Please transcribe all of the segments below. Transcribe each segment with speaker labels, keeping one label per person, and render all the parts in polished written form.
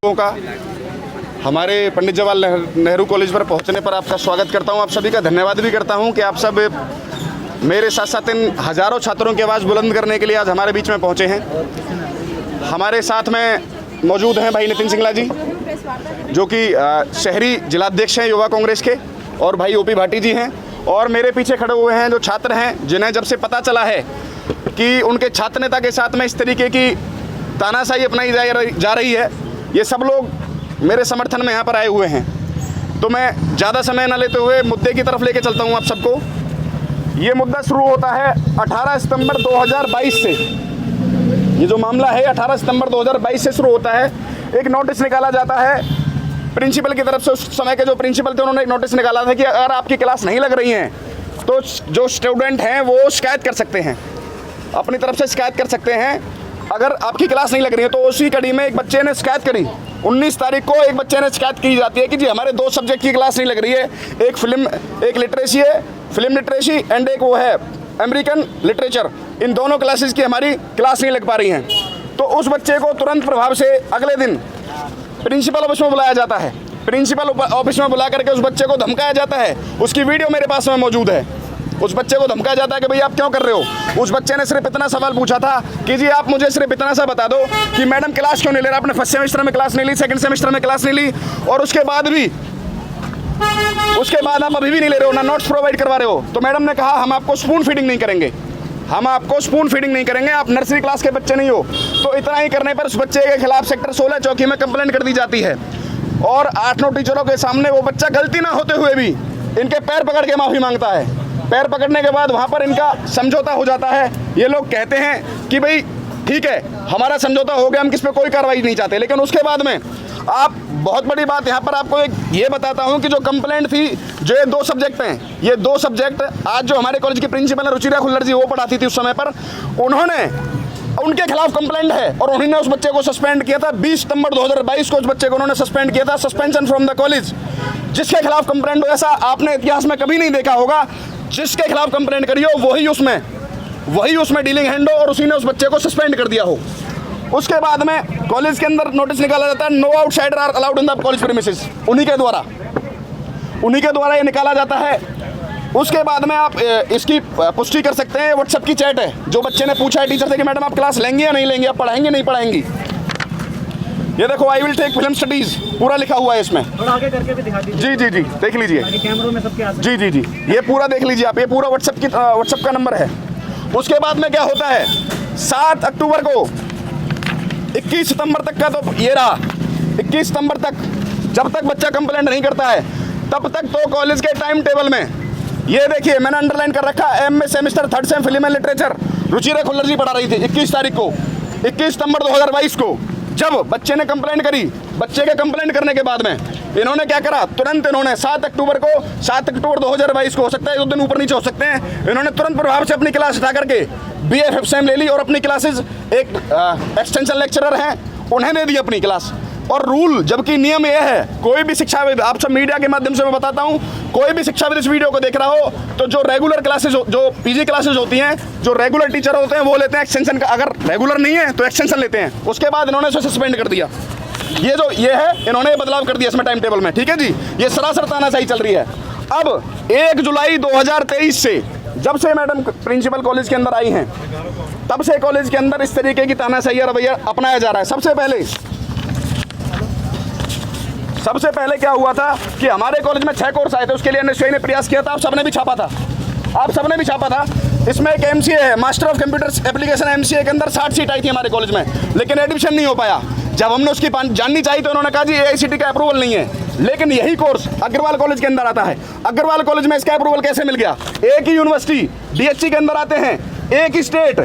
Speaker 1: का हमारे पंडित जवाहरलाल नेहरू कॉलेज पर पहुंचने पर आपका स्वागत करता हूं। आप सभी का धन्यवाद भी करता हूं कि आप सब मेरे साथ साथ इन हज़ारों छात्रों की आवाज़ बुलंद करने के लिए आज हमारे बीच में पहुंचे हैं। हमारे साथ में मौजूद हैं भाई नितिन सिंगला जी, जो कि शहरी जिलाध्यक्ष हैं युवा कांग्रेस के, और भाई ओपी भाटी जी हैं, और मेरे पीछे खड़े हुए हैं जो छात्र हैं जिन्हें जब से पता चला है कि उनके छात्र नेता के साथ में इस तरीके की तानाशाही अपनाई जा रही है, ये सब लोग मेरे समर्थन में यहाँ पर आए हुए हैं। तो मैं ज़्यादा समय न लेते हुए मुद्दे की तरफ लेके चलता हूँ आप सबको। ये मुद्दा शुरू होता है 18 सितंबर 2022 से। ये जो मामला है 18 सितंबर 2022 से शुरू होता है। एक नोटिस निकाला जाता है प्रिंसिपल की तरफ से। उस समय के जो प्रिंसिपल थे उन्होंने एक नोटिस निकाला था कि अगर आपकी क्लास नहीं लग रही है तो जो स्टूडेंट हैं वो शिकायत कर सकते हैं, अपनी तरफ से शिकायत कर सकते हैं अगर आपकी क्लास नहीं लग रही है। तो उसी कड़ी में एक बच्चे ने शिकायत करी। 19 तारीख को एक बच्चे ने शिकायत की जाती है कि जी हमारे 2 सब्जेक्ट की क्लास नहीं लग रही है, एक लिटरेसी है, फिल्म लिटरेसी, एंड एक वो है अमेरिकन लिटरेचर। इन दोनों क्लासेस की हमारी क्लास नहीं लग पा रही हैं। तो उस बच्चे को तुरंत प्रभाव से अगले दिन प्रिंसिपल ऑफिस में बुलाया जाता है। प्रिंसिपल ऑफिस में बुला करके उस बच्चे को धमकाया जाता है। उसकी वीडियो मेरे पास में मौजूद है। उस बच्चे को धमकाया जाता है कि भाई आप क्यों कर रहे हो। उस बच्चे ने सिर्फ इतना सवाल पूछा था कि जी आप मुझे सिर्फ इतना सा बता दो कि मैडम क्लास क्यों नहीं ले रहा। आपने फर्स्ट सेमेस्टर में क्लास नहीं ली, सेकंड सेमेस्टर में क्लास नहीं ली, और उसके बाद आप अभी भी नहीं ले रहे हो, ना नोट्स प्रोवाइड करवा रहे हो। तो मैडम ने कहा हम आपको स्पून फीडिंग नहीं करेंगे, हम आपको स्पून फीडिंग नहीं करेंगे, आप नर्सरी क्लास के बच्चे नहीं हो। तो इतना ही करने पर उस बच्चे के खिलाफ सेक्टर 16 चौकी में कंप्लेंट कर दी जाती है, और 8-9 टीचरों के सामने वो बच्चा गलती ना होते हुए भी इनके पैर पकड़ के माफ़ी मांगता है। पैर पकड़ने के बाद वहाँ पर इनका समझौता हो जाता है। ये लोग कहते हैं कि भाई ठीक है हमारा समझौता हो गया, हम किस पे कोई कार्रवाई नहीं चाहते। लेकिन उसके बाद में आप बहुत बड़ी बात यहाँ पर आपको एक ये बताता हूँ कि जो कंप्लेंट थी, जो ये 2 सब्जेक्ट हैं, ये 2 सब्जेक्ट आज जो हमारे कॉलेज की प्रिंसिपल है रुचिरा खुल्लर जी, वो पढ़ाती थी उस समय पर, उनके खिलाफ कंप्लेंट है, और उन्होंने उस बच्चे को सस्पेंड किया था। 20 सितंबर 2022 को उस बच्चे को उन्होंने सस्पेंड किया था, सस्पेंशन फ्रॉम द कॉलेज। जिसके खिलाफ कंप्लेंट हो, ऐसा आपने इतिहास में कभी नहीं देखा होगा। जिसके खिलाफ कंप्लेंट करी हो वही उसमें डीलिंग हैंड हो, और उसी ने उस बच्चे को सस्पेंड कर दिया हो। उसके बाद में कॉलेज के अंदर नोटिस निकाला जाता है, no outsider are allowed in the college premises. उन्हीं के द्वारा ये निकाला जाता है। उसके बाद में आप इसकी पुष्टि कर सकते हैं। व्हाट्सएप की चैट है, जो बच्चे ने पूछा है टीचर से कि मैडम आप क्लास लेंगे या नहीं लेंगे, आप पढ़ाएंगे नहीं पढ़ाएंगी। ये देखो I will take film studies पूरा लिखा हुआ है इसमें।
Speaker 2: थोड़ा आगे करके भी दिखा दीजिए।
Speaker 1: जी देख लीजिए,
Speaker 2: कैमरों में सबके आ सकते।
Speaker 1: जी ये पूरा देख लीजिए आप। ये पूरा व्हाट्सएप का नंबर है। उसके बाद में क्या होता है, 7 अक्टूबर को 21 सितंबर तक का तो ये रहा। 21 सितंबर तक जब तक बच्चा कंप्लेंट नहीं करता है तब तक तो कॉलेज के टाइम टेबल में ये देखिए मैंने अंडरलाइन कर रखा, MA semester 3rd sem film and literature Ruchira Khullar ji पढ़ा रही थी 21 तारीख को, 21 सितंबर 2022 को। जब बच्चे ने कंप्लेंट करी, बच्चे के कंप्लेंट करने के बाद में इन्होंने क्या करा, तुरंत इन्होंने 7 अक्टूबर 2022 को, हो सकता है 2 दिन ऊपर नीचे हो सकते हैं, इन्होंने तुरंत प्रभाव से अपनी क्लास उठा करके BFM ले ली, और अपनी क्लासेस एक एक्सटेंशन लेक्चरर हैं उन्हें दे दी अपनी क्लास। और रूल, जबकि नियम यह है, कोई भी शिक्षाविद, आप सब मीडिया के माध्यम से मैं बताता हूँ, कोई भी शिक्षाविद इस वीडियो को देख रहा हो तो जो रेगुलर क्लासेस, जो PG क्लासेस होती हैं, जो रेगुलर टीचर होते हैं वो लेते हैं एक्सटेंशन का, अगर रेगुलर नहीं है तो एक्सटेंशन लेते हैं। उसके बाद इन्होंने इसे सस्पेंड कर दिया। ये है, इन्होंने बदलाव कर दिया इसमें टाइम टेबल में। ठीक है जी, ये सरासर तानाशाही चल रही है। अब 1 जुलाई 2023 से जब से मैडम प्रिंसिपल कॉलेज के अंदर आई हैं, तब से कॉलेज के अंदर इस तरीके की तानाशाही रवैया अपनाया जा रहा है। सबसे पहले क्या हुआ था कि हमारे कॉलेज में 6 कोर्स आए थे, उसके लिए NSUI ने प्रयास किया था, आप सबने भी छापा था। इसमें एक MCA है, master of computer application. MCA के अंदर 60 सीट आई थी हमारे कॉलेज में, लेकिन एडमिशन नहीं हो पाया। जब हमने उसकी जाननी चाहिए तो उन्होंने कहा जी AICTE का अप्रूवल नहीं है। लेकिन यही कोर्स अग्रवाल कॉलेज के अंदर आता है। अग्रवाल कॉलेज में इसका अप्रूवल कैसे मिल गया? एक ही यूनिवर्सिटी DHC के अंदर आते हैं, एक ही स्टेट।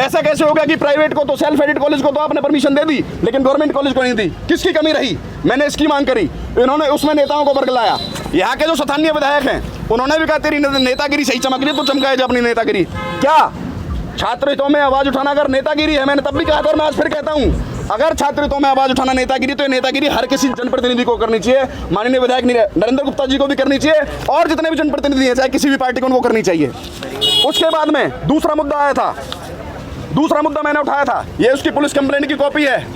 Speaker 1: ऐसा कैसे हो गया कि प्राइवेट को तो, सेल्फ एडेड कॉलेज को तो आपने परमिशन दे दी, लेकिन गवर्नमेंट कॉलेज को नहीं दी? किसकी कमी रही? मैंने इसकी मांग करी, इन्होंने उसमें नेताओं को बरगलाया। यहाँ के जो स्थानीय विधायक हैं उन्होंने भी कहा तेरी नेतागिरी सही चमक रही, तो चमकाए जा अपनी नेतागिरी। क्या छात्र हितों में आवाज उठाना अगर नेतागिरी है? मैंने तब भी कहा था और मैं आज फिर कहता हूँ, अगर छात्र हितों में आवाज उठाना नेतागिरी, तो ये नेतागिरी हर किसी जनप्रतिनिधि को करनी चाहिए। माननीय विधायक नरेंद्र गुप्ता जी को भी करनी चाहिए, और जितने भी जनप्रतिनिधि हैं चाहे किसी भी पार्टी को, उनको करनी चाहिए। उसके बाद में दूसरा मुद्दा मैंने उठाया था, ये उसकी पुलिस कंप्लेंट की कॉपी है।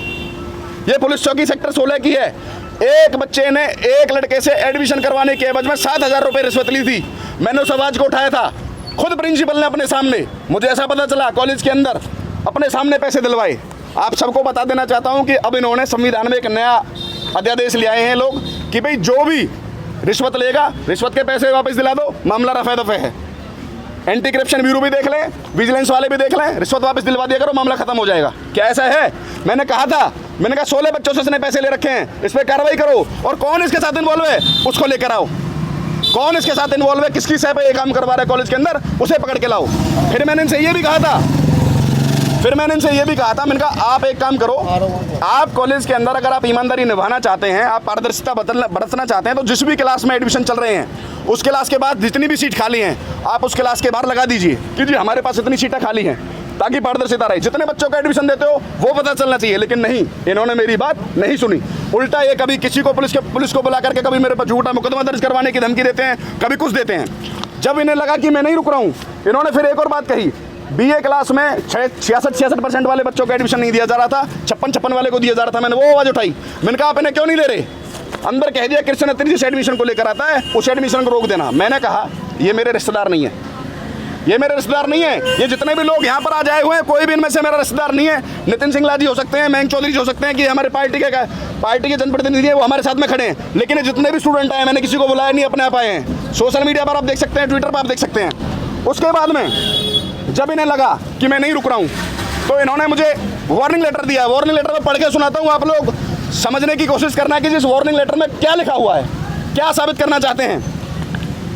Speaker 1: ये पुलिस चौकी सेक्टर 16 की है। एक बच्चे ने एक लड़के से एडमिशन करवाने के एवज में 7,000 रुपये रिश्वत ली थी। मैंने उस आवाज़ को उठाया था, खुद प्रिंसिपल ने अपने सामने, मुझे ऐसा पता चला कॉलेज के अंदर, अपने सामने पैसे दिलवाए। आप सबको बता देना चाहता हूं कि अब इन्होंने संविधान में एक नया अध्यादेश ले आए हैं लोग कि भाई जो भी रिश्वत लेगा, रिश्वत के पैसे वापस दिला दो, मामला रफे दफे है। एंटी करप्शन ब्यूरो भी देख लें, विजिलेंस वाले भी देख लें, रिश्वत वापस दिलवा दिया करो, मामला खत्म हो जाएगा। क्या ऐसा है? मैंने कहा था, मैंने कहा 16 बच्चों से इसने पैसे ले रखे हैं, इस पर कार्रवाई करो, और कौन इसके साथ इन्वॉल्व है उसको लेकर आओ। कौन इसके साथ इन्वॉल्व है, किसकी सह पे ये काम करवा रहा है कॉलेज के अंदर, उसे पकड़ के लाओ। फिर मैंने इनसे ये भी कहा था, मैंने कहा आप एक काम करो, आप कॉलेज के अंदर अगर आप ईमानदारी निभाना चाहते हैं, आप पारदर्शिता बरतना चाहते हैं, तो जिस भी क्लास में एडमिशन चल रहे हैं उस क्लास के बाद जितनी भी सीट खाली हैं आप उस क्लास के बाहर लगा दीजिए कि जी हमारे पास इतनी सीटें खाली हैं, ताकि पारदर्शिता रहे। जितने बच्चों को एडमिशन देते हो वो पता चलना चाहिए। लेकिन नहीं, इन्होंने मेरी बात नहीं सुनी। उल्टा ये कभी किसी को पुलिस को बुला करके कभी मेरे पर झूठा मुकदमा दर्ज करवाने की धमकी देते हैं, कभी कुछ देते हैं। जब इन्हें लगा कि मैं नहीं रुक रहा हूँ, इन्होंने फिर एक और बात कही, BA क्लास में 66% वाले बच्चों को एडमिशन नहीं दिया जा रहा था, 56 वाले को दिया जा रहा था। मैंने वो आवाज़ उठाई, मैंने कहा आप इन्हें क्यों नहीं दे रहे? अंदर कह दिया कृष्ण नेत्री जिस एडमिशन को लेकर आता है उस एडमिशन को रोक देना। मैंने कहा ये मेरे रिश्तेदार नहीं है, ये मेरे रिश्तेदार नहीं है। ये जितने भी लोग यहाँ पर आज आए हुए हैं कोई भी इनमें से मेरा रिश्तेदार नहीं है। नितिन सिंगला जी हो सकते हैं, मयंक चौधरी जी हो सकते हैं कि हमारे पार्टी के जनप्रतिनिधि हैं, वो हमारे साथ में खड़े हैं। लेकिन जितने भी स्टूडेंट आए, मैंने किसी को बुलाया नहीं, अपने आप आए हैं। सोशल मीडिया पर आप देख सकते हैं, ट्विटर पर आप देख सकते हैं। उसके बाद में जब इन्हें लगा कि मैं नहीं रुक रहा हूँ तो इन्होंने मुझे वार्निंग लेटर दिया। वार्निंग लेटर में पढ़ के सुनाता हूँ, आप लोग समझने की कोशिश करना कि जिस वार्निंग लेटर में क्या लिखा हुआ है, क्या साबित करना चाहते हैं।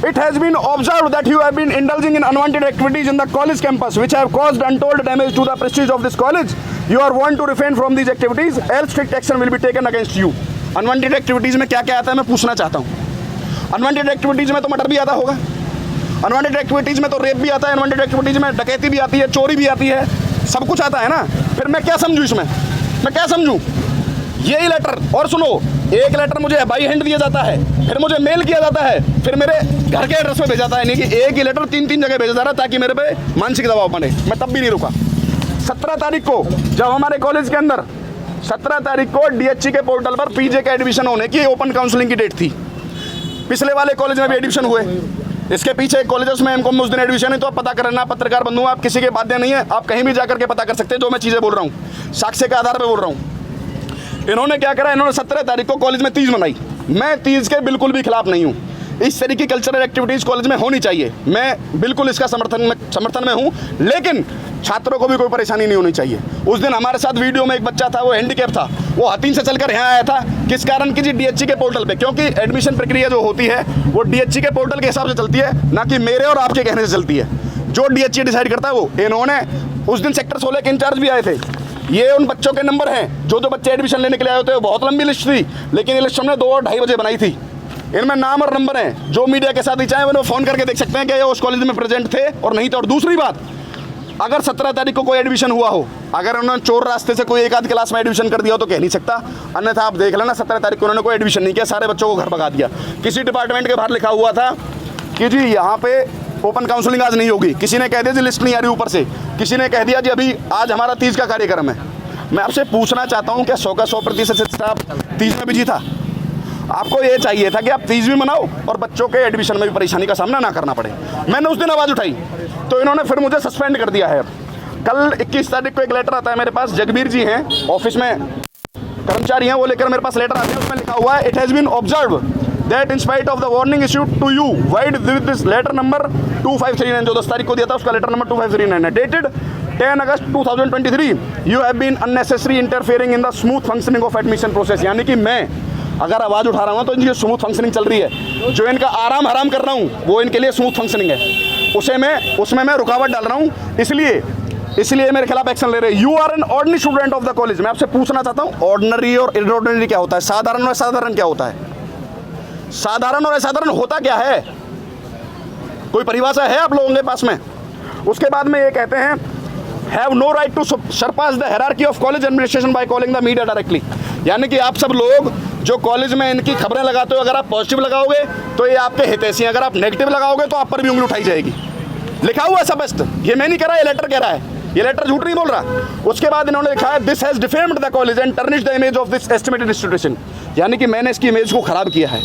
Speaker 1: It has been observed that you have been indulging in unwanted activities in the college campus which have caused untold damage to the prestige of this college. You are warned to refrain from these activities, else strict action will be taken against you. Unwanted activities में क्या क्या आता है मैं पूछना चाहता हूँ। Unwanted activities में तो मर्डर भी आता होगा, अनवांटेड एक्टिविटीज में तो रेप भी आता है, अनवांटेड एक्टिविटीज में डकैती भी आती है, चोरी भी आती है, सब कुछ आता है ना। फिर मैं क्या समझूं इसमें, मैं क्या समझूं? यही लेटर, और सुनो, एक लेटर मुझे बाई हैंड दिया जाता है, फिर मुझे मेल किया जाता है, फिर मेरे घर के एड्रेस पे भेजा जाता है। नहीं कि एक ही लेटर 3-3 जगह भेजा जा रहा है ताकि मेरे पे मानसिक दबाव बने। मैं तब भी नहीं रुका। 17 तारीख को जब हमारे कॉलेज के अंदर 17 तारीख को DHC के पोर्टल पर PJ का एडमिशन होने की ओपन काउंसलिंग की डेट थी। पिछले वाले कॉलेज में भी एडमिशन हुए, इसके पीछे एक कॉलेज में MCOM उस दिन एडमिशन है। तो आप पता करना, पत्रकार बंधु, आप किसी के बाध्य नहीं है, आप कहीं भी जाकर के पता कर सकते हैं। जो मैं चीज़ें बोल रहा हूँ साक्ष्य के आधार पर बोल रहा हूँ। इन्होंने क्या करा, इन्होंने 17 तारीख को कॉलेज में तीज मनाई। मैं तीज के बिल्कुल भी खिलाफ नहीं हूँ। इस तरीके की कल्चरल एक्टिविटीज़ कॉलेज में होनी चाहिए, मैं बिल्कुल इसका समर्थन में हूँ। लेकिन छात्रों को भी कोई परेशानी नहीं होनी चाहिए। उस दिन हमारे साथ वीडियो में एक बच्चा था, वो हैंडीकैप था, वो हथीन से चलकर यहाँ आया था। किस कारण की जी? DHC के पोर्टल पे, क्योंकि एडमिशन प्रक्रिया जो होती है वो DHC के पोर्टल के हिसाब से चलती है, ना कि मेरे और आपके कहने से चलती है। जो DHC डिसाइड करता है वो। इन्होंने उस दिन सेक्टर 16 के इंचार्ज भी आए थे। ये उन बच्चों के नंबर हैं जो बच्चे एडमिशन लेने के लिए आए होते हैं। बहुत लंबी लिस्ट थी, लेकिन ये लिस्ट हमने 2 और 2:30 बजे बनाई थी। इनमें नाम और नंबर हैं, जो मीडिया के साथ ही चाहे वो फ़ोन करके देख सकते हैं कि ये उस कॉलेज में प्रेजेंट थे और नहीं थे। और दूसरी बात, अगर 17 तारीख को कोई एडमिशन हुआ हो, अगर उन्होंने चोर रास्ते से कोई एक आध क्लास में एडमिशन कर दिया हो तो कह नहीं सकता। अन्यथा आप देख लेना, 17 तारीख को उन्होंने कोई एडमिशन नहीं किया, सारे बच्चों को घर भगा दिया। किसी डिपार्टमेंट के बाहर लिखा हुआ था कि जी यहाँ पे ओपन काउंसलिंग आज नहीं होगी। किसी ने कह दिया जी लिस्ट नहीं आ रही ऊपर से, किसी ने कह दिया जी अभी आज हमारा तीज का कार्यक्रम है। मैं आपसे पूछना चाहता हूँ, क्या 100 का 100% आप तीज में बिजी था? आपको ये चाहिए था कि आप तीज भी मनाओ और बच्चों के एडमिशन में भी परेशानी का सामना ना करना पड़े। मैंने उस दिन आवाज़ उठाई तो इन्होंने फिर मुझे सस्पेंड कर दिया है। कल 21 तारीख को एक लेटर आता है मेरे पास, जगबीर जी हैं ऑफिस में कर्मचारी हैं, वो लेकर मेरे पास लेटर आते हैं। उसमें लिखा हुआ है, it has been observe that in spite of the warning issued to you vide with this letter number 2539, जो 10 तारीख को दिया था उसका लेटर नंबर 2539 है, dated 10 August 2023, you have been unnecessary interfering in the smooth functioning of admission process. यानी कि मैं अगर आवाज़ उठा रहा हूँ तो इनकी स्मूथ फंक्शनिंग चल रही है। जो इनका आराम हराम कर रहा हूँ वो इनके लिए स्मूथ फंक्शनिंग है, उसमें मैं रुकावट डाल रहा हूँ, इसलिए मेरे खिलाफ एक्शन ले रहे हैं। You are an ordinary student of the college. मैं आपसे पूछना चाहता हूँ, ऑर्डिनरी और इनऑर्डिनरी क्या होता है? साधारण और असाधारण क्या होता है? साधारण और असाधारण होता क्या है? कोई परिभाषा है आप लोगों के पास में? उसके बाद में ये कहते हैं, have no right to surpass the hierarchy of college administration by calling the media directly. यानी कि आप सब लोग जो कॉलेज में इनकी खबरें लगाते हो, अगर आप पॉजिटिव लगाओगे तो ये आपके हितैषी, अगर आप नेगेटिव लगाओगे तो आप पर भी उंगली उठाई जाएगी। लिखा हुआ है स्पष्ट, ये मैं नहीं कह रहा, ये लेटर कह रहा है। ये लेटर झूठ नहीं बोल रहा। उसके बाद इन्होंने लिखा है this has defamed the college and tarnished the image of this estimated institution, यानी कि मैंने इसकी इमेज को खराब किया है।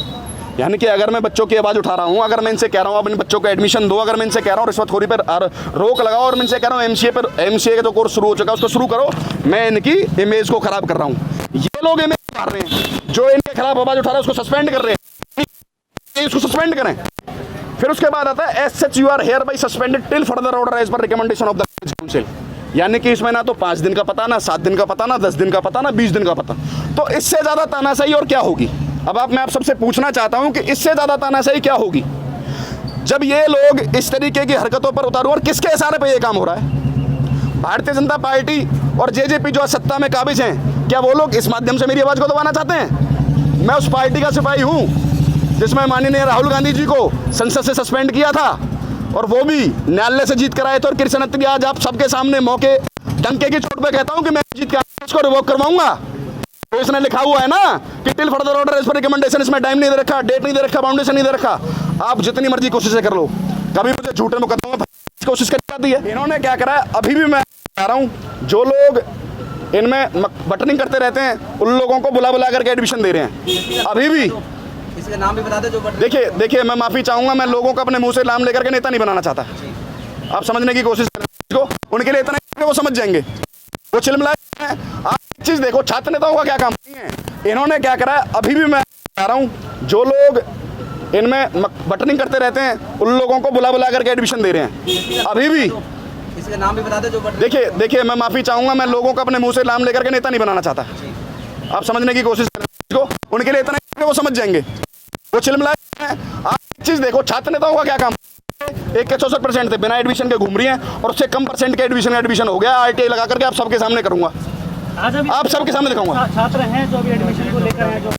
Speaker 1: यानी कि अगर मैं बच्चों की आवाज़ उठा रहा हूँ, अगर मैं इनसे कह रहा हूँ अपने बच्चों को एडमिशन दो, अगर मैं इनसे कह रहा हूँ रिश्वतखोरी पर रोक लगाओ, और मैं इनसे कह रहा हूँ एमसीए का जो कोर्स शुरू हो चुका है उसको शुरू करो, मैं इनकी इमेज को खराब कर रहा हूँ। ये लोग इमेज उठा रहे हैं, जो इनके खिलाफ आवाज़ उठा रहे हैं उसको सस्पेंड कर रहे हैं, इसको सस्पेंड करें। फिर उसके बाद आता है as such you are hereby suspended till further order as per recommendation of the council, यानी कि इसमें ना तो 5 दिन का पता, ना 7 दिन का पता, ना 10 दिन का पता, ना 20 दिन का पता। तो इससे ज़्यादा तानाशाही और क्या होगी? अब मैं आप सबसे पूछना चाहता हूं कि इससे ज़्यादा तानाशाही क्या होगी जब ये लोग इस तरीके की हरकतों पर उतारू, और किसके इशारे पे ये काम हो रहा है? भारतीय जनता पार्टी और जेजेपी जो सत्ता में काबिज हैं, क्या वो लोग इस माध्यम से मेरी आवाज़ को दबाना चाहते हैं? मैं उस पार्टी का सिपाही हूँ जिसमें माननीय राहुल गांधी जी को संसद से सस्पेंड किया था, और वो भी न्यायालय से जीत कर आए थे। और कृष्ण अत्री आज आप सबके सामने मौके डंके की चोट पे कहता हूं कि मैं जीत कर इसको रिवोक करवाऊंगा। तो इसने लिखा हुआ है ना कि till further order as per recommendation, इसमें टाइम नहीं दे रखा, डेट नहीं दे रखा, बाउंडेशन नहीं दे रखा। आप जितनी मर्जी कोशिशें कर लो, कभी मुझे झूठे मुकदमों में कोशिश कर जाती है। इन्होंने क्या करा है, अभी भी मैं कह रहा हूँ, जो लोग इनमें बटनिंग करते रहते हैं उन लोगों को बुला बुला करके एडमिशन दे रहे हैं अभी भी।
Speaker 3: इसका नाम भी बता दे जो
Speaker 1: देखिए मैं माफ़ी चाहूँगा, मैं लोगों को अपने मुंह से नाम लेकर के नेता नहीं बनाना चाहता। आप समझने की कोशिश करें इसको, उनके लिए इतना ही वो समझ जाएंगे, वो चिलमिलाए हैं। आप एक चीज़ देखो, छात्र नेताओं का क्या काम नहीं है। इन्होंने क्या करा है, अभी भी मैं कह रहा हूँ, जो लोग इनमें बटनिंग करते रहते हैं उन लोगों को बुला बुला करके एडमिशन दे रहे हैं अभी भी।
Speaker 3: इसका नाम भी बता दे जो
Speaker 1: देखिए मैं माफ़ी चाहूँगा, मैं लोगों को अपने मुंह से नाम लेकर के नेता नहीं बनाना चाहता। आप समझने की कोशिश करें इसको, उनके लिए इतना ही वो समझ जाएंगे, वो चिलमिलाए हैं। आप एक चीज़ देखो, छात्र नेताओं का क्या काम, 164% थे बिना एडमिशन के घूम रही हैं, और उससे कम परसेंट के एडमिशन हो गया। आरटीआई लगा करके आप सबके सामने करूंगा,
Speaker 2: आज अभी
Speaker 1: आप सबके सामने दिखाऊंगा।
Speaker 2: छात्र हैं जो अभी एडमिशन को लेकर हैं, जो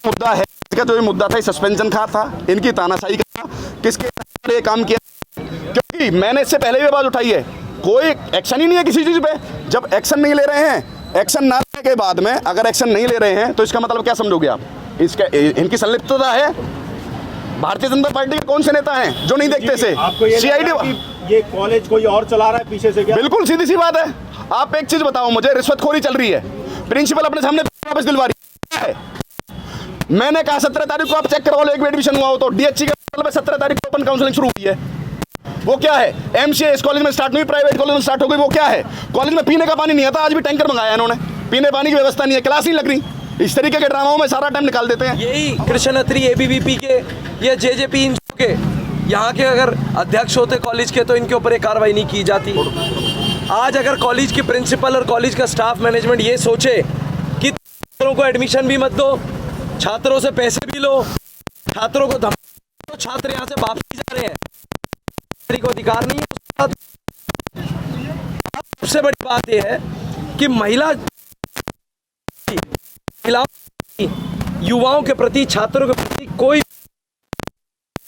Speaker 1: मुद्दा है, इसका जो ये मुद्दा था, सस्पेंशन का था, इनकी तानाशाही का था, किसके ये काम किया, क्योंकि मैंने इससे पहले भी आवाज़ उठाई है, कोई एक्शन ही नहीं है किसी चीज़ पे। जब एक्शन नहीं ले रहे हैं, एक्शन ना लेने के बाद में अगर एक्शन नहीं ले रहे हैं तो इसका मतलब क्या समझोगे आप? इसका इनकी संलिप्तता है। भारतीय जनता पार्टी के कौन से नेता हैं जो नहीं देखते से? सीआईडी
Speaker 4: ये कॉलेज कोई और चला रहा है पीछे से क्या?
Speaker 1: बिल्कुल सीधी सी बात है। आप एक चीज बताओ मुझे, रिश्वतखोरी चल रही है, प्रिंसिपल अपने सामने वापस दिलवा रही है। मैंने कहा 17 तारीख को आप चेक करवा लो, एक भी एडमिशन हुआ हो तो। डीएचसी के 17 तारीख को ओपन काउंसलिंग शुरू हुई है, वो क्या है? एमसीए इस कॉलेज में स्टार्ट नहीं, प्राइवेट कॉलेज में स्टार्ट हो गई, वो क्या है? कॉलेज में पीने का पानी नहीं आता, आज भी टैंकर मंगाया इन्होंने, पीने पानी की व्यवस्था नहीं है, क्लास नहीं लग रही। इस तरीके के ड्रामाओं में सारा टाइम निकाल देते हैं।
Speaker 3: यही कृष्ण अत्री एबीवीपी के या जेजेपी के यहाँ के अगर अध्यक्ष होते कॉलेज के तो इनके ऊपर एक कार्रवाई नहीं की जाती। आज अगर कॉलेज की प्रिंसिपल और कॉलेज का स्टाफ मैनेजमेंट ये सोचे कि छात्रों को एडमिशन भी मत दो, छात्रों से पैसे भी लो, छात्रों को धमकी दो, छात्र यहाँ से वापस जा रहे हैं, को अधिकार नहीं है। सबसे बड़ी बात यह है कि महिलाओं युवाओं के प्रति, छात्रों के प्रति कोई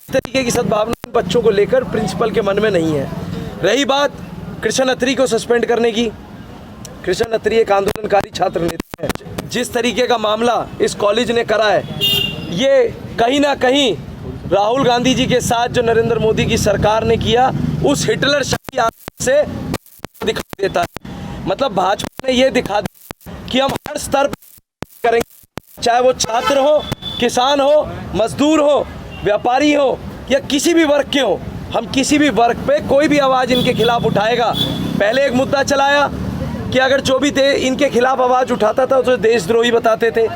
Speaker 3: तरीके की सद्भावना बच्चों को लेकर प्रिंसिपल के मन में नहीं है। रही बात कृष्ण अत्री को सस्पेंड करने की, कृष्ण अत्री एक आंदोलनकारी छात्र नेता है। जिस तरीके का मामला इस कॉलेज ने करा है, ये कहीं ना कहीं राहुल गांधी जी के साथ जो नरेंद्र मोदी की सरकार ने किया, उस हिटलर शाही से दिखा देता है। मतलब भाजपा ने ये दिखा दिया कि हम हर स्तर पर करेंगे, चाहे वो छात्र हो, किसान हो, मजदूर हो, व्यापारी हो या किसी भी वर्ग के हो, हम किसी भी वर्ग पे कोई भी आवाज़ इनके खिलाफ उठाएगा। पहले एक मुद्दा चलाया कि अगर जो भी थे इनके खिलाफ आवाज़ उठाता था तो देशद्रोही बताते थे।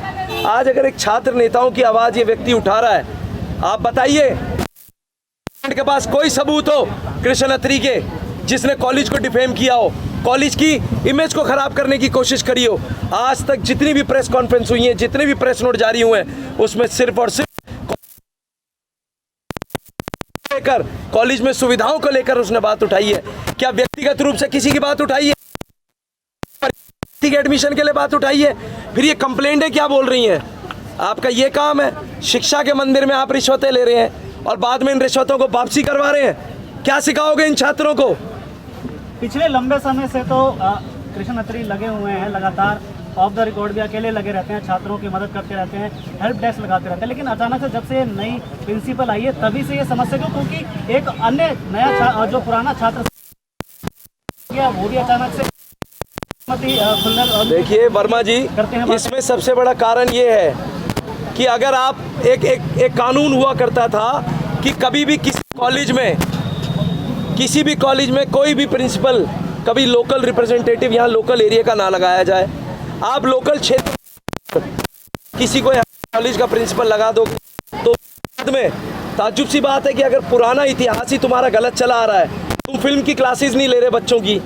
Speaker 3: आज अगर एक छात्र नेताओं की आवाज़ ये व्यक्ति उठा रहा है, आप बताइए के पास कोई सबूत हो कृष्ण अत्री के जिसने कॉलेज को डिफेम किया हो, कॉलेज की इमेज को खराब करने की कोशिश करी हो? आज तक जितनी भी प्रेस कॉन्फ्रेंस हुई है, जितने भी प्रेस नोट जारी हुए हैं, उसमें सिर्फ और सिर्फ लेकर कॉलेज में सुविधाओं को लेकर उसने बात उठाई है। क्या व्यक्तिगत रूप से किसी की बात उठाई है? व्यक्तिगत एडमिशन के लिए बात उठाई है? फिर ये कंप्लेंट है क्या बोल रही हैं? आपका ये काम है, शिक्षा के मंदिर में आप रिश्वतें ले रहे हैं और बाद में इन रिश्वतों को वापसी करवा रहे हैं। क्या सिखाओगे इन छात्रों को?
Speaker 2: पिछले लंबे समय से तो कृष्ण अत्री लगे हुए हैं, लगातार ऑफ द रिकॉर्ड भी अकेले लगे रहते हैं, छात्रों की मदद करते रहते हैं, हेल्प डेस्क लगाते रहते हैं। लेकिन अचानक से जब से नई प्रिंसिपल आई है तभी से ये समस्या क्यों? क्योंकि एक अन्य नया जो पुराना छात्र क्या वो भी अचानक से खुल्लर और
Speaker 3: देखिए वर्मा जी,
Speaker 2: करते हैं बात।
Speaker 3: इसमें सबसे बड़ा कारण ये है कि अगर आप एक कानून हुआ करता था कि कभी भी किसी भी कॉलेज में कोई भी प्रिंसिपल कभी लोकल रिप्रेजेंटेटिव यहाँ लोकल एरिया का ना लगाया जाए। आप लोकल क्षेत्र किसी को कॉलेज का प्रिंसिपल लगा दो तो बाद में ताज्जुब सी बात है कि अगर पुराना इतिहास ही तुम्हारा गलत चला आ रहा है, तुम फिल्म की क्लासेस नहीं ले रहे बच्चों की,